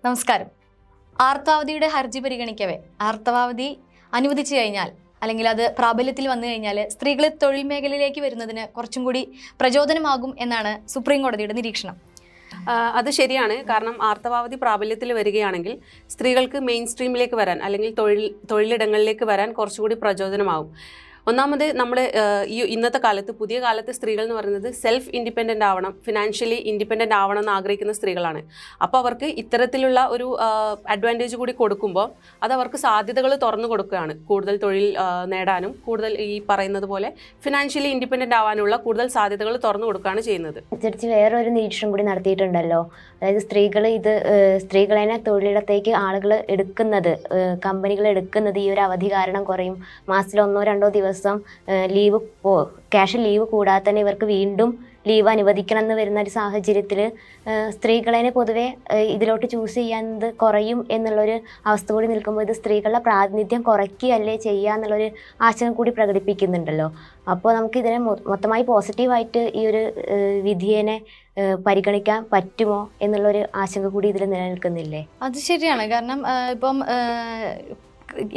നമസ്കാരം. ആർത്തവാവധിയുടെ ഹർജി പരിഗണിക്കവേ ആർത്തവാവധി അനുവദിച്ചു കഴിഞ്ഞാൽ അല്ലെങ്കിൽ അത് പ്രാബല്യത്തിൽ വന്നു കഴിഞ്ഞാൽ സ്ത്രീകൾ തൊഴിൽ മേഖലയിലേക്ക് വരുന്നതിന് കുറച്ചും കൂടി പ്രചോദനമാകും എന്നാണ് സുപ്രീം കോടതിയുടെ നിരീക്ഷണം. അത് ശരിയാണ്. കാരണം ആർത്തവാവധി പ്രാബല്യത്തിൽ വരികയാണെങ്കിൽ സ്ത്രീകൾക്ക് മെയിൻ സ്ട്രീമിലേക്ക് വരാൻ അല്ലെങ്കിൽ തൊഴിലിടങ്ങളിലേക്ക് വരാൻ കുറച്ചുകൂടി പ്രചോദനമാകും. ഒന്നാമത് നമ്മുടെ ഇന്നത്തെ കാലത്ത് പുതിയ കാലത്ത് സ്ത്രീകൾ എന്ന് പറയുന്നത് സെൽഫ് ഇൻഡിപെൻഡൻ്റ് ആവണം, ഫിനാൻഷ്യലി ഇൻഡിപെൻഡൻ്റ് ആവണം എന്ന് ആഗ്രഹിക്കുന്ന സ്ത്രീകളാണ്. അപ്പോൾ അവർക്ക് ഇത്തരത്തിലുള്ള ഒരു അഡ്വാൻറ്റേജ് കൂടി കൊടുക്കുമ്പോൾ അത് അവർക്ക് സാധ്യതകൾ തുറന്നു കൊടുക്കുകയാണ്. കൂടുതൽ തൊഴിൽ നേടാനും കൂടുതൽ ഈ പറയുന്നത് പോലെ ഫിനാൻഷ്യലി ഇൻഡിപെൻഡൻ്റ് ആവാനുള്ള കൂടുതൽ സാധ്യതകൾ തുറന്നു കൊടുക്കുകയാണ് ചെയ്യുന്നത്. അനുസരിച്ച് വേറൊരു നിരീക്ഷണം കൂടി നടത്തിയിട്ടുണ്ടല്ലോ. അതായത് സ്ത്രീകളെ തൊഴിലിടത്തേക്ക് ആളുകൾ എടുക്കുന്നത്, കമ്പനികൾ എടുക്കുന്നത് ഈ ഒരു അവധി കാരണം കുറയും. മാസത്തിൽ 1-2 ദിവസം ക്യാഷ് ലീവ് കൂടാതെ തന്നെ ഇവർക്ക് വീണ്ടും ലീവ് അനുവദിക്കണം എന്ന് വരുന്ന ഒരു സാഹചര്യത്തിൽ സ്ത്രീകളെ പൊതുവെ ഇതിലോട്ട് ചൂസ് ചെയ്യാൻ കുറയും എന്നുള്ളൊരു അവസ്ഥ കൂടി നിൽക്കുമ്പോൾ ഇത് സ്ത്രീകളുടെ പ്രാതിനിധ്യം കുറയ്ക്കുകയല്ലേ ചെയ്യുക എന്നുള്ളൊരു ആശങ്ക കൂടി പ്രകടിപ്പിക്കുന്നുണ്ടല്ലോ. അപ്പോൾ നമുക്ക് ഇതിനെ മൊത്തമായി പോസിറ്റീവായിട്ട് ഈ ഒരു വിധിയെ പരിഗണിക്കാൻ പറ്റുമോ എന്നുള്ളൊരു ആശങ്ക കൂടി ഇതിൽ നിലനിൽക്കുന്നില്ലേ? അത് ശരിയാണ്. കാരണം ഇപ്പം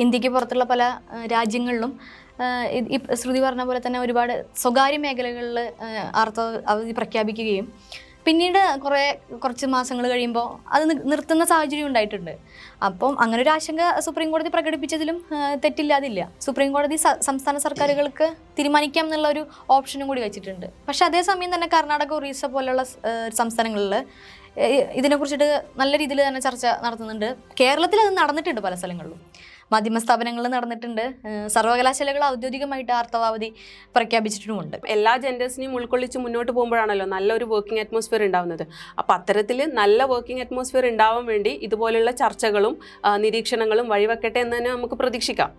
ഇന്ത്യക്ക് പുറത്തുള്ള പല രാജ്യങ്ങളിലും ഈ ശ്രുതി പറഞ്ഞ പോലെ തന്നെ ഒരുപാട് സ്വകാര്യ മേഖലകളിൽ അവധി പ്രഖ്യാപിക്കുകയും പിന്നീട് കുറച്ച് മാസങ്ങൾ കഴിയുമ്പോൾ അത് നിർത്തുന്ന സാഹചര്യം ഉണ്ടായിട്ടുണ്ട്. അപ്പം അങ്ങനെ ഒരു ആശങ്ക സുപ്രീം കോടതി പ്രകടിപ്പിച്ചതിലും തെറ്റില്ലാതില്ല. സുപ്രീം കോടതി സംസ്ഥാന സർക്കാരുകൾക്ക് തീരുമാനിക്കാം എന്നുള്ള ഒരു ഓപ്ഷനും കൂടി വെച്ചിട്ടുണ്ട്. പക്ഷെ അതേസമയം തന്നെ കർണാടക, ഒറീസ പോലുള്ള സംസ്ഥാനങ്ങളിൽ ഇതിനെക്കുറിച്ചിട്ട് നല്ല രീതിയിൽ തന്നെ ചർച്ച നടത്തുന്നുണ്ട്. കേരളത്തിൽ അത് നടന്നിട്ടുണ്ട്, പല സ്ഥലങ്ങളിലും മാധ്യമ സ്ഥാപനങ്ങളിൽ നടന്നിട്ടുണ്ട്. സർവകലാശാലകൾ ഔദ്യോഗികമായിട്ട് ആർത്തവാവധി പ്രഖ്യാപിച്ചിട്ടുമുണ്ട്. എല്ലാ ജെൻഡേഴ്സിനെയും ഉൾക്കൊള്ളിച്ച് മുന്നോട്ട് പോകുമ്പോഴാണല്ലോ നല്ലൊരു വർക്കിംഗ് അറ്റ്മോസ്ഫിയർ ഉണ്ടാവുന്നത്. അപ്പോൾ അത്തരത്തിൽ നല്ല വർക്കിംഗ് അറ്റ്മോസ്ഫിയർ ഉണ്ടാവാൻ വേണ്ടി ഇതുപോലുള്ള ചർച്ചകളും നിരീക്ഷണങ്ങളും വഴിവെക്കട്ടെ എന്ന് തന്നെ നമുക്ക് പ്രതീക്ഷിക്കാം.